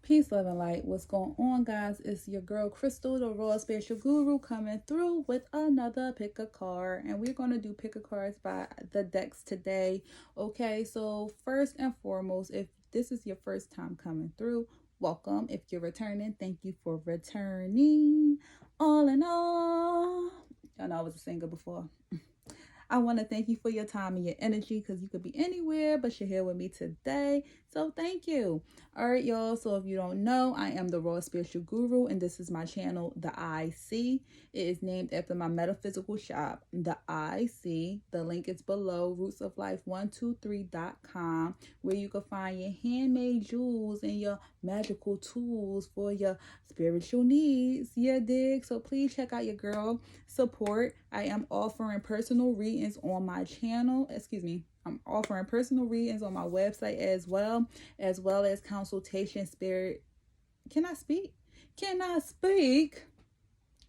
Peace, love, and light. What's going on, guys? It's your girl Crystal, the Raw Spiritual Guru, coming through with another pick a card. And we're going to do pick a cards by the decks today. Okay, so first and foremost, if this is your first time coming through, welcome. If you're returning, thank you for returning. All in all, y'all know I was a singer before. I want to thank you for your time and your energy, because you could be anywhere, but you're here with me today. So thank you. All right, y'all. So if you don't know, I am the Raw Spiritual Guru, and this is my channel, The IC. It is named after my metaphysical shop, The IC. The link is below, rootsoflife123.com, where you can find your handmade jewels and your magical tools for your spiritual needs. Yeah, dig? So please check out your girl support. I am offering personal readings on my channel. I'm offering personal readings on my website as well as consultation spirit. Can I speak?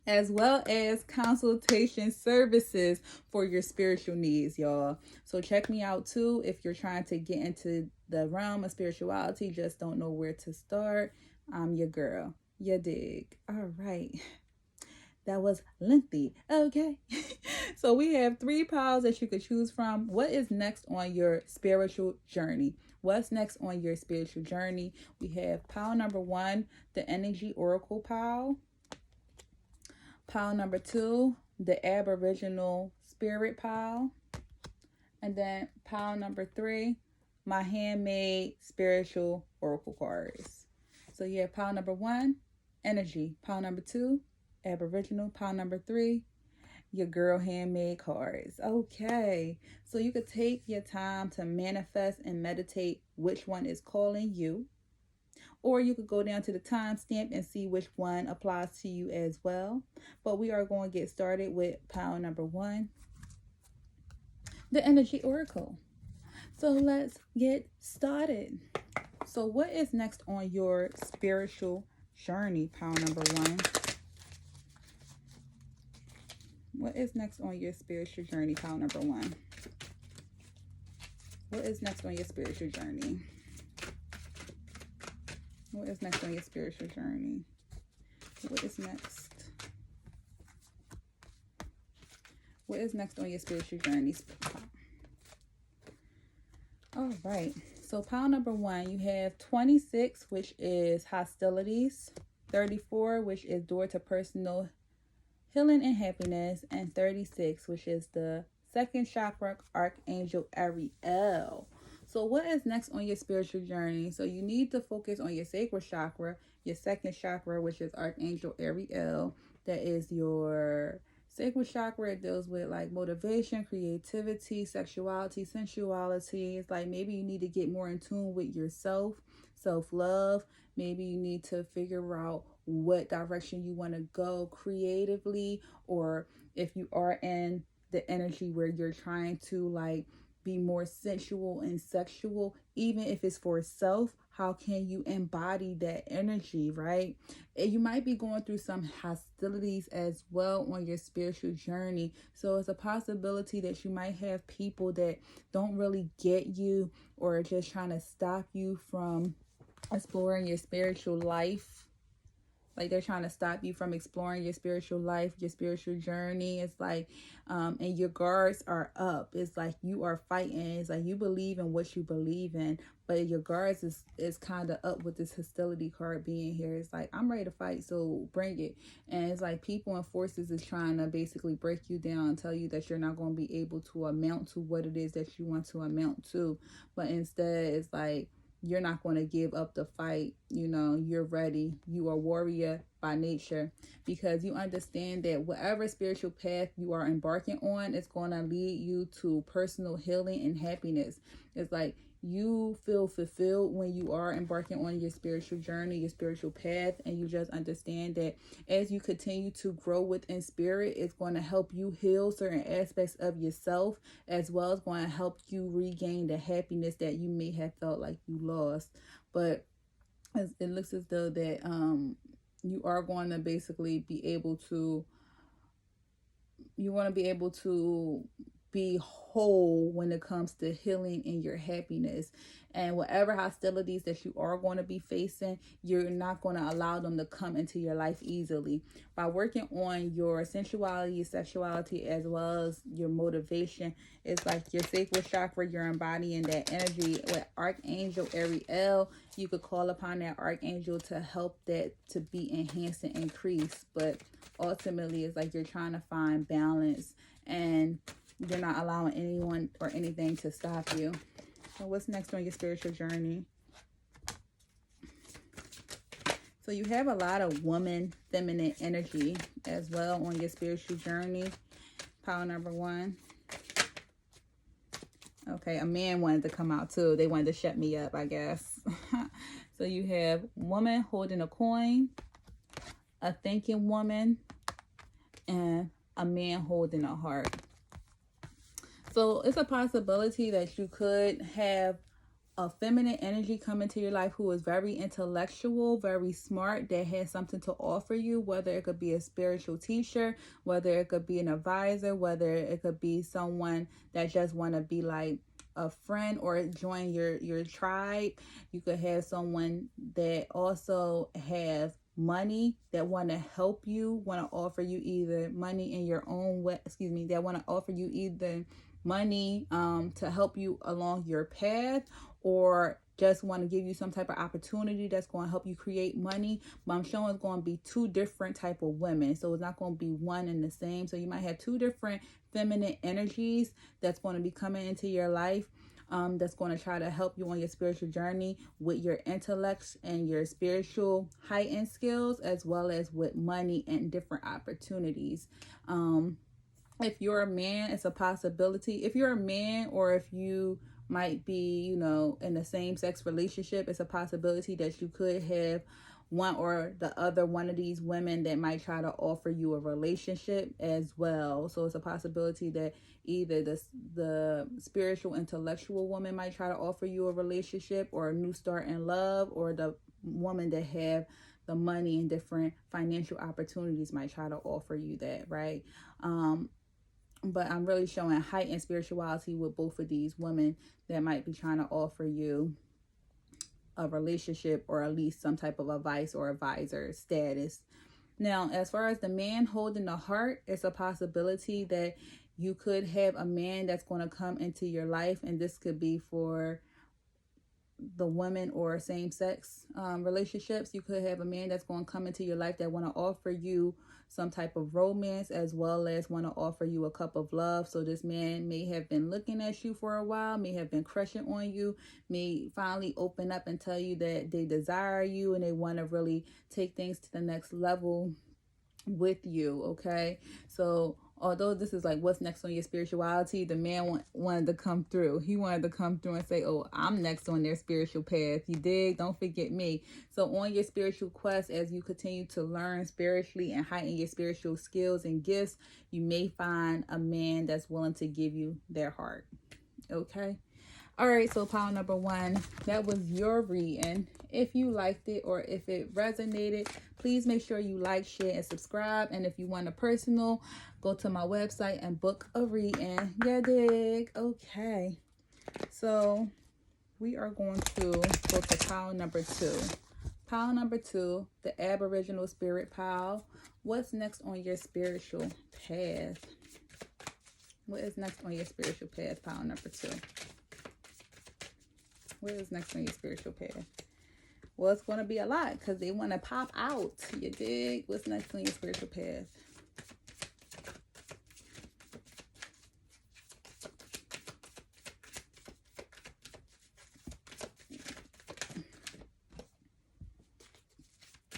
As well as consultation services for your spiritual needs, y'all. So check me out too if you're trying to get into the realm of spirituality, just don't know where to start. I'm your girl. You dig? All right. That was lengthy. Okay. So we have 3 piles that you could choose from. What is next on your spiritual journey? What's next on your spiritual journey? We have pile number 1, the energy oracle pile. Pile number 2, the aboriginal spirit pile. And then pile number 3, my handmade spiritual oracle cards. So you have pile number 1, energy. Pile number 2, aboriginal. Pile number 3, your girl handmade cards. Okay, so you could take your time to manifest and meditate which one is calling you, or you could go down to the timestamp and see which one applies to you as well. But we are going to get started with pile number 1, the energy oracle. So let's get started. So what is next on your spiritual journey, pile number 1? What is next on your spiritual journey, pile number 1? What is next on your spiritual journey? What is next on your spiritual journey? What is next? What is next on your spiritual journey? All right. So pile number 1, you have 26, which is hostilities. 34, which is door to personal healing and happiness. And 36, which is the second chakra, Archangel Ariel. So what is next on your spiritual journey? So you need to focus on your sacral chakra, your second chakra, which is Archangel Ariel. That is your sacral chakra. It deals with like motivation, creativity, sexuality, sensuality. It's like maybe you need to get more in tune with yourself, self-love. Maybe you need to figure out what direction you want to go creatively, or if you are in the energy where you're trying to like be more sensual and sexual, even if it's for self, how can you embody that energy, right? And you might be going through some hostilities as well on your spiritual journey. So it's a possibility that you might have people that don't really get you, or are just trying to stop you from exploring your spiritual life. Like they're trying to stop you from exploring your spiritual life, your spiritual journey. It's like, and your guards are up. It's like you are fighting. It's like you believe in what you believe in, but your guards is kind of up with this hostility card being here. It's like, I'm ready to fight, so bring it. And it's like people and forces is trying to basically break you down and tell you that you're not going to be able to amount to what it is that you want to amount to. But instead, it's like, you're not going to give up the fight. You know, you're ready. You are warrior by nature, because you understand that whatever spiritual path you are embarking on is going to lead you to personal healing and happiness. It's like you feel fulfilled when you are embarking on your spiritual journey, your spiritual path, and you just understand that as you continue to grow within spirit, it's going to help you heal certain aspects of yourself, as well as going to help you regain the happiness that you may have felt like you lost. But it looks as though that you are going to basically be able to, you want to be able to be whole when it comes to healing and your happiness. And whatever hostilities that you are going to be facing, you're not going to allow them to come into your life easily. By working on your sensuality, sexuality, as well as your motivation, it's like your sacral chakra, you're embodying that energy. With Archangel Ariel, you could call upon that archangel to help that to be enhanced and increased. But ultimately, it's like you're trying to find balance, and you're not allowing anyone or anything to stop you. So what's next on your spiritual journey? So you have a lot of woman, feminine energy as well on your spiritual journey. Pile number 1. Okay, a man wanted to come out too. They wanted to shut me up, I guess. So you have woman holding a coin, a thinking woman, and a man holding a heart. So it's a possibility that you could have a feminine energy come into your life who is very intellectual, very smart, that has something to offer you, whether it could be a spiritual teacher, whether it could be an advisor, whether it could be someone that just want to be like a friend or join your tribe. You could have someone that also have money, that want to help you, want to offer you either money in your own way, that want to offer you either money to help you along your path, or just want to give you some type of opportunity that's going to help you create money. But I'm showing it's going to be 2 different type of women, so it's not going to be one and the same. So you might have 2 different feminine energies that's going to be coming into your life, that's going to try to help you on your spiritual journey with your intellect and your spiritual heightened skills, as well as with money and different opportunities. If you're a man, it's a possibility. If you're a man, or if you might be, in the same sex relationship, it's a possibility that you could have one or the other one of these women that might try to offer you a relationship as well. So it's a possibility that either the spiritual intellectual woman might try to offer you a relationship or a new start in love, or the woman that have the money and different financial opportunities might try to offer you that, right? But I'm really showing heightened spirituality with both of these women that might be trying to offer you a relationship, or at least some type of advice or advisor status. Now, as far as the man holding the heart, it's a possibility that you could have a man that's going to come into your life, and this could be for the women or same-sex relationships. You could have a man that's going to come into your life that want to offer you some type of romance, as well as want to offer you a cup of love. So this man may have been looking at you for a while, may have been crushing on you, may finally open up and tell you that they desire you and they want to really take things to the next level with you. Okay, so although this is like what's next on your spirituality, the man wanted to come through. He wanted to come through and say, oh, I'm next on their spiritual path. You dig? Don't forget me. So on your spiritual quest, as you continue to learn spiritually and heighten your spiritual skills and gifts, you may find a man that's willing to give you their heart. Okay. All right, so pile number 1, that was your reading. If you liked it or if it resonated, please make sure you like, share, and subscribe. And if you want a personal, go to my website and book a reading. Yeah, dig? Okay. So we are going to go to pile number 2. Pile number 2, the Aboriginal Spirit pile. What's next on your spiritual path? What is next on your spiritual path, pile number 2? What is next on your spiritual path? Well, it's going to be a lot because they want to pop out. You dig? What's next on your spiritual path?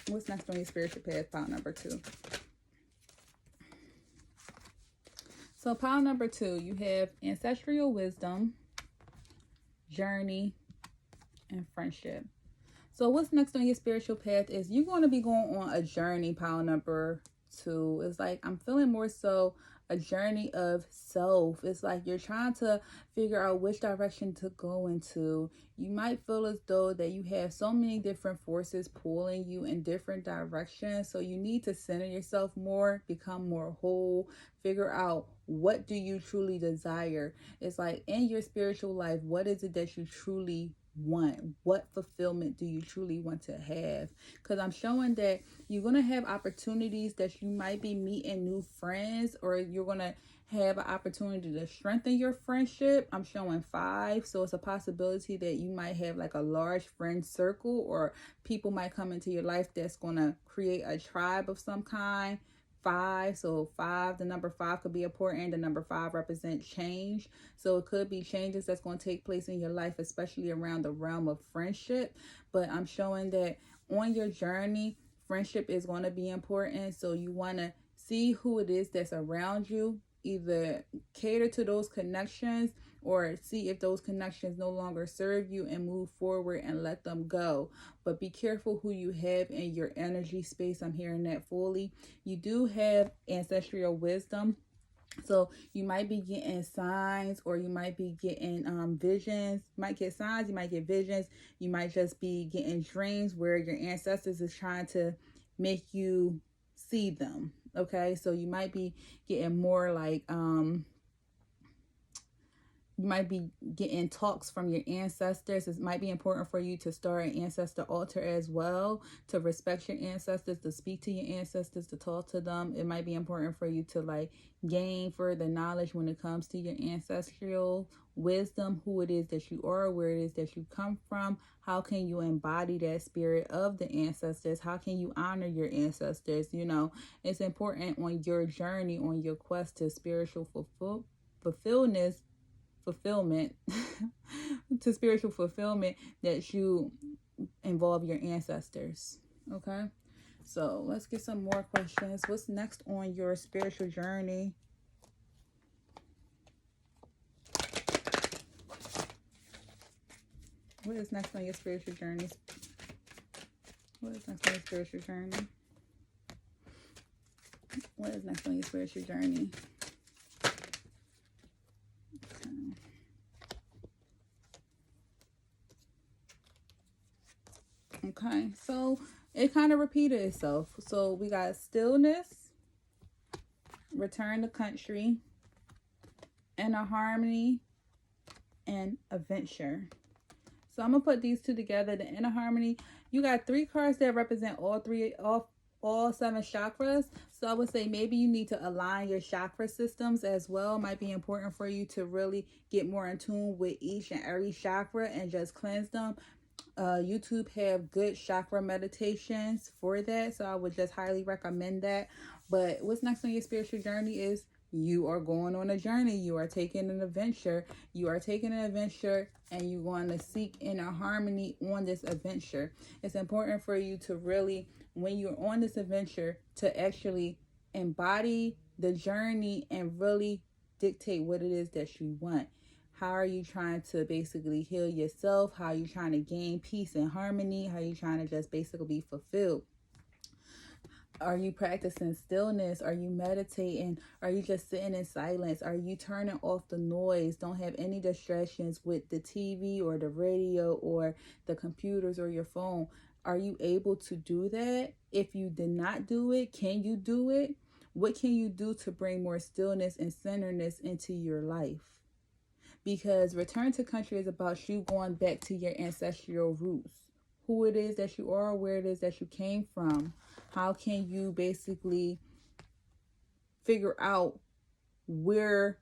What's next on your spiritual path, pile number 2? So pile number 2, you have ancestral wisdom, journey, and friendship. So what's next on your spiritual path is you're going to be going on a journey, pile number 2. It's like I'm feeling more so a journey of self. It's like you're trying to figure out which direction to go into. You might feel as though that you have so many different forces pulling you in different directions. So you need to center yourself more, become more whole, figure out what do you truly desire. It's like in your spiritual life, what is it that you truly want? What fulfillment do you truly want to have? Because I'm showing that you're going to have opportunities that you might be meeting new friends, or you're going to have an opportunity to strengthen your friendship. I'm showing 5, so it's a possibility that you might have like a large friend circle, or people might come into your life that's going to create a tribe of some kind. 5, so 5, the number 5 could be important. The number 5 represents change, so it could be changes that's going to take place in your life, especially around the realm of friendship. But I'm showing that on your journey, friendship is going to be important, so you want to see who it is that's around you, either cater to those connections or see if those connections no longer serve you and move forward and let them go. But be careful who you have in your energy space. I'm hearing that fully. You do have ancestral wisdom, so you might be getting signs, or you might be getting visions. You might get signs, you might get visions. You might just be getting dreams where your ancestors is trying to make you see them. Okay, so you might be getting more like you might be getting talks from your ancestors. It might be important for you to start an ancestor altar as well, to respect your ancestors, to speak to your ancestors, to talk to them. It might be important for you to like gain further knowledge when it comes to your ancestral wisdom, who it is that you are, where it is that you come from. How can you embody that spirit of the ancestors? How can you honor your ancestors? You know, it's important on your journey, on your quest to spiritual fulfillment to spiritual fulfillment, that you involve your ancestors. Okay, so let's get some more questions. What's next on your spiritual journey? What is next on your spiritual journey? What is next on your spiritual journey? What is next on your spiritual journey? Okay, so it kind of repeated itself. So we got stillness, return to country, inner harmony, and adventure. So I'm gonna put these two together. The inner harmony, you got 3 cards that represent all 7 chakras. So I would say maybe you need to align your chakra systems as well. It might be important for you to really get more in tune with each and every chakra and just cleanse them. YouTube have good chakra meditations for that, so I would just highly recommend that. But what's next on your spiritual journey is you are going on a journey. You are taking an adventure. You are taking an adventure, and you want to seek inner harmony on this adventure. It's important for you to really, when you're on this adventure, to actually embody the journey and really dictate what it is that you want. How are you trying to basically heal yourself? How are you trying to gain peace and harmony? How are you trying to just basically be fulfilled? Are you practicing stillness? Are you meditating? Are you just sitting in silence? Are you turning off the noise? Don't have any distractions with the TV or the radio or the computers or your phone. Are you able to do that? If you did not do it, can you do it? What can you do to bring more stillness and centeredness into your life? Because return to country is about you going back to your ancestral roots, who it is that you are, where it is that you came from. How can you basically figure out where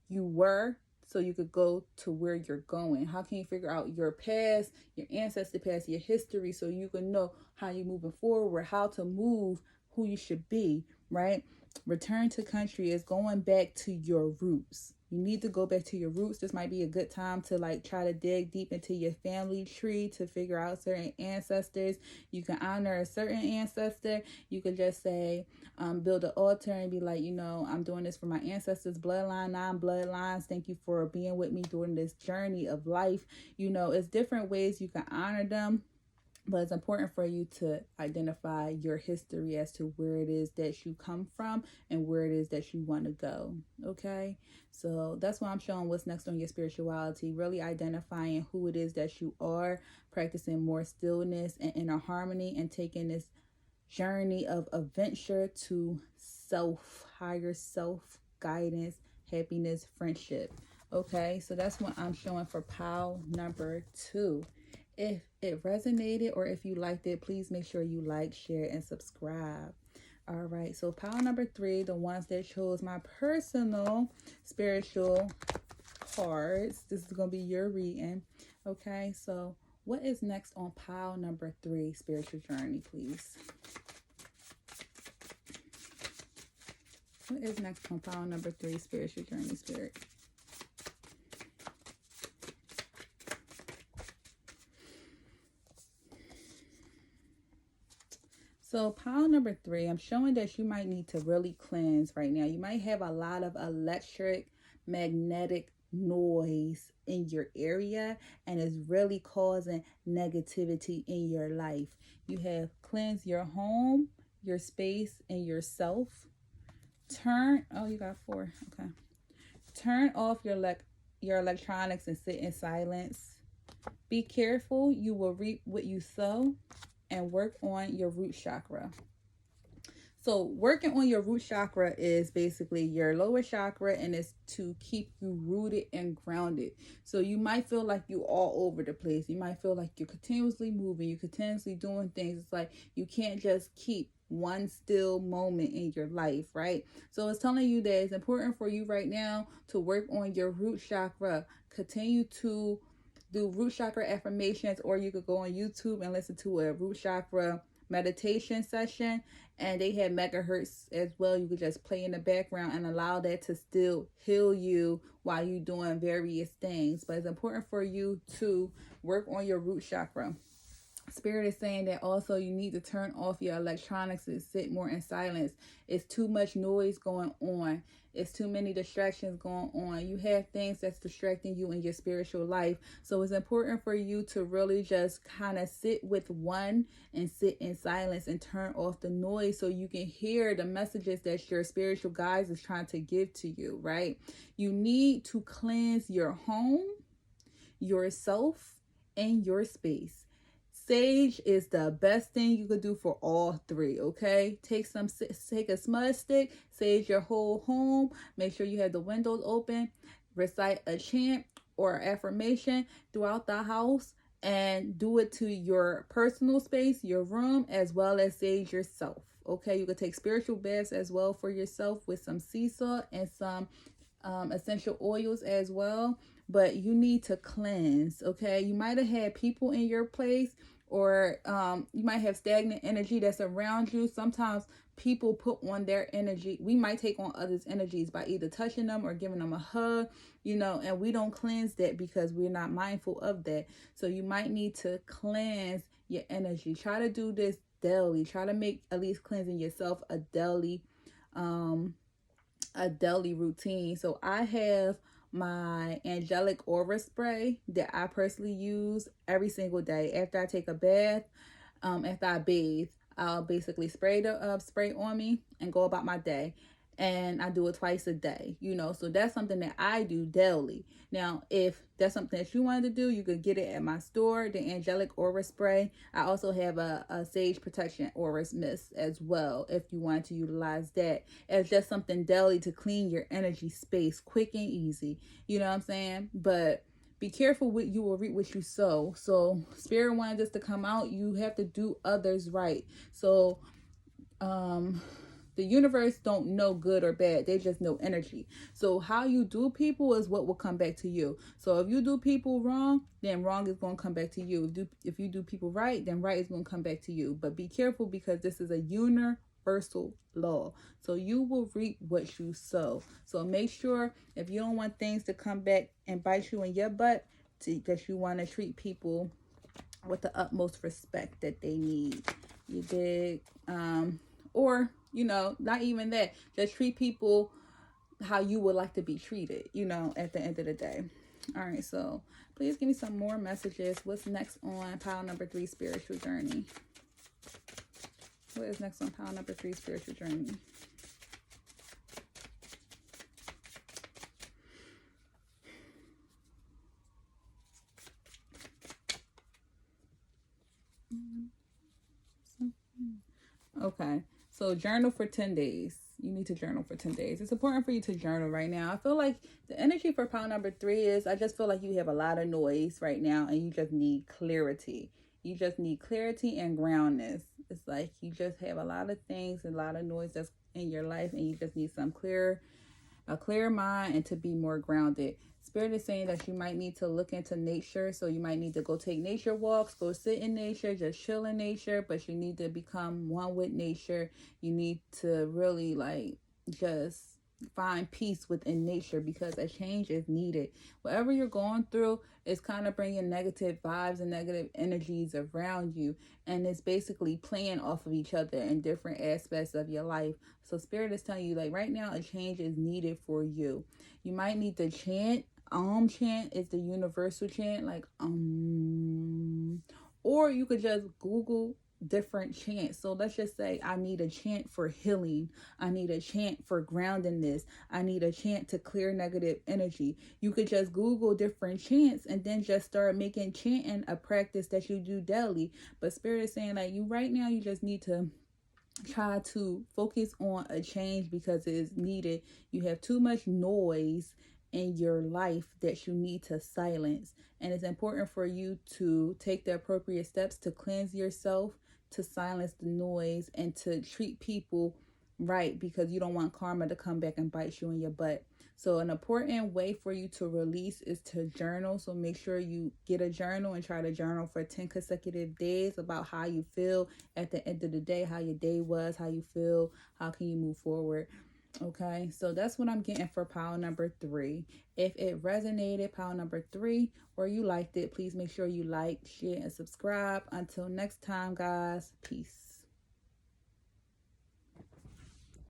you were so you could go to where you're going? How can you figure out your past, your ancestor past, your history, so you can know how you're moving forward, how to move, who you should be, right? Return to country is going back to your roots. You need to go back to your roots. This might be a good time to like try to dig deep into your family tree to figure out certain ancestors. You can honor a certain ancestor. You could just say, build an altar and be like, you know, I'm doing this for my ancestors, bloodline, non-bloodlines. Thank you for being with me during this journey of life. You know, it's different ways you can honor them. But it's important for you to identify your history as to where it is that you come from and where it is that you want to go. Okay. So that's why I'm showing what's next on your spirituality, really identifying who it is that you are, practicing more stillness and inner harmony, and taking this journey of adventure to self, higher self guidance, happiness, friendship. Okay, so that's what I'm showing for pile number 2. If it resonated or if you liked it, please make sure you like, share, and subscribe. All right, so pile number 3, the ones that chose my personal spiritual cards. This is going to be your reading. Okay, so what is next on pile number 3, spiritual journey, please? What is next on pile number 3, spiritual journey, spirit? So pile number 3, I'm showing that you might need to really cleanse right now. You might have a lot of electric, magnetic noise in your area, and it's really causing negativity in your life. You have cleansed your home, your space, and yourself. You got 4. Okay. Turn off your electronics and sit in silence. Be careful, you will reap what you sow, and work on your root chakra. So working on your root chakra is basically your lower chakra, and it's to keep you rooted and grounded. So you might feel like you're all over the place. You might feel like you're continuously moving, you're continuously doing things. It's like you can't just keep one still moment in your life, right? So it's telling you that it's important for you right now to work on your root chakra. Continue to do root chakra affirmations, or you could go on YouTube and listen to a root chakra meditation session, and they have megahertz as well. You could just play in the background and allow that to still heal you while you're doing various things. But it's important for you to work on your root chakra. Spirit is saying that also you need to turn off your electronics and sit more in silence. It's too much noise going on. It's too many distractions going on. You have things that's distracting you in your spiritual life. So it's important for you to really just kind of sit with one and sit in silence and turn off the noise so you can hear the messages that your spiritual guides is trying to give to you, right? You need to cleanse your home, yourself, and your space. Sage is the best thing you could do for all 3, okay? Take a smudge stick, sage your whole home, make sure you have the windows open, recite a chant or affirmation throughout the house, and do it to your personal space, your room, as well as sage yourself, okay? You could take spiritual baths as well for yourself with some sea salt and some essential oils as well. But you need to cleanse, okay? You might have had people in your place, or you might have stagnant energy that's around you. Sometimes people put on their energy. We might take on others' energies by either touching them or giving them a hug, and we don't cleanse that because we're not mindful of that. So you might need to cleanse your energy. Try to do this daily. Try to make at least cleansing yourself a daily routine. So I have my angelic aura spray that I personally use every single day. After I take a bath, after I bathe, I'll basically spray the spray on me and go about my day. And I do it twice a day, so that's something that I do daily. Now, if that's something that you wanted to do, you could get it at my store, the angelic aura spray. I also have a sage protection aura mist as well, if you want to utilize that as just something daily to clean your energy space quick and easy. You know what I'm saying? But be careful what you will reap what you sow. So Spirit wanted this to come out. You have to do others right. So the universe don't know good or bad. They just know energy. So how you do people is what will come back to you. So if you do people wrong, then wrong is going to come back to you. If you do people right, then right is going to come back to you. But be careful, because this is a universal law. So you will reap what you sow. So make sure, if you don't want things to come back and bite you in your butt, that you want to treat people with the utmost respect that they need. You dig? Or, not even that. Just treat people how you would like to be treated, at the end of the day. All right, so please give me some more messages. What's next on pile number 3, spiritual journey? What is next on pile number 3, spiritual journey? Okay, so journal for 10 days. You need to journal for 10 days. It's important for you to journal right now. I feel like the energy for pile number 3 is, I just feel like you have a lot of noise right now and you just need clarity. You just need clarity and groundness. It's like you just have a lot of things, a lot of noise that's in your life, and you just need a clear mind and to be more grounded. Spirit is saying that you might need to look into nature. So you might need to go take nature walks, go sit in nature, just chill in nature. But you need to become one with nature. You need to really like just find peace within nature, because a change is needed. Whatever you're going through is kind of bringing negative vibes and negative energies around you, and it's basically playing off of each other in different aspects of your life. So Spirit is telling you, like, right now a change is needed for you. You might need to chant. Chant is the universal chant, like or you could just Google different chants. So let's just say I need a chant for healing, I need a chant for groundedness, I need a chant to clear negative energy. You could just Google different chants and then just start making chanting a practice that you do daily. But Spirit is saying, like, you right now, you just need to try to focus on a change because it is needed. You have too much noise in your life that you need to silence, and it's important for you to take the appropriate steps to cleanse yourself, to silence the noise, and to treat people right, because you don't want karma to come back and bite you in your butt. So an important way for you to release is to journal. So make sure you get a journal and try to journal for 10 consecutive days about how you feel at the end of the day, how your day was, how you feel, how can you move forward. Okay, so that's what I'm getting for pile number 3. If it resonated, pile number 3, or you liked it, please make sure you like, share, and subscribe. Until next time, guys, peace.